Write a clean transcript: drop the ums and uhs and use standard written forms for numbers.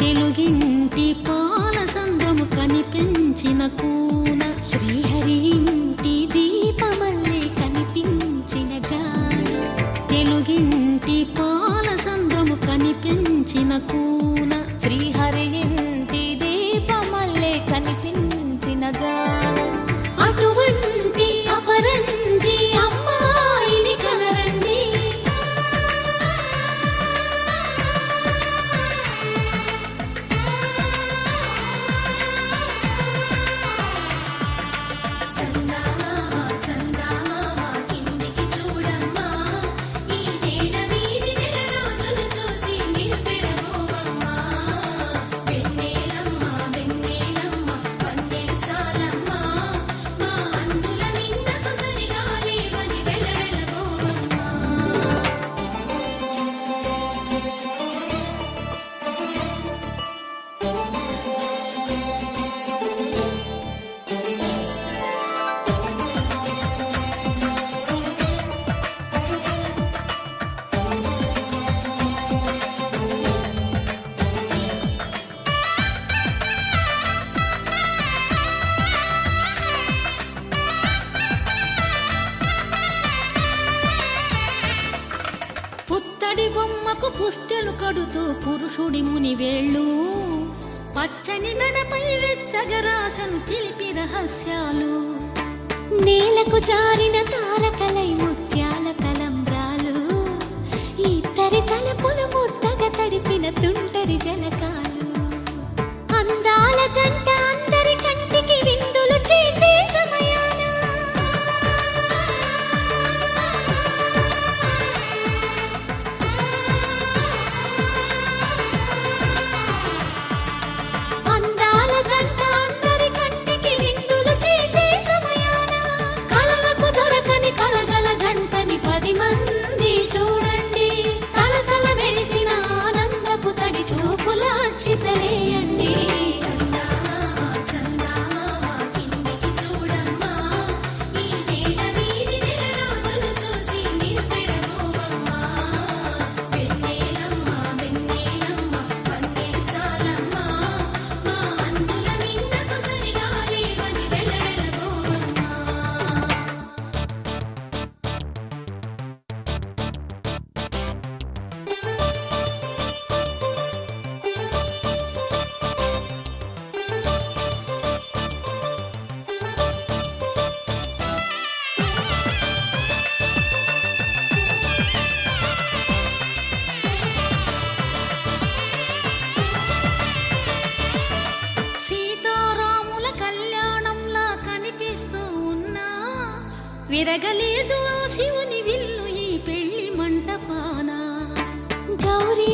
తెలుగింటి పాలసంద్రము కనిపించిన కూన శ్రీహరి ఇంటి దీపమల్లే కనిపించిన జాడ తెలుగింటి పాలసంద్రము కనిపించిన కూన శ్రీహరి ఇంటి దీపమల్లే కనిపించిన జాడ అటువంటి అపరంజి అమ్మాయిని కనరండి పుత్తడి బొమ్మకు పుస్తెలు కడుతూ పురుషుడి ముని వేళ్ళు పచ్చని మెడపై వెచ్చగరాసను చిలిపి రహస్యాలు నేలకు జారిన తారకలై ముత్యాల తలంబ్రాలు ఇద్దరి తలపులు ముద్దగా తడిపిన తుంటరి జలకాలు అందాల జంట అందరి కంటికి విందులు చేసే సమయాన అందాల జంట అందరి కంటికి విందులు చేసే సమయాన కలలకు దొరకని కలగల జంటని 10 మంది చూడండి తలతల మెరిసిన ఆనందపు తడి చూపుల అక్షితలేయండి సీతారాముల కళ్యాణంలా కనిపిస్తూ ఉన్నా విరగలేదు ఆ శివుని విల్లు ఈ పెళ్లి మంటపాన గౌరీ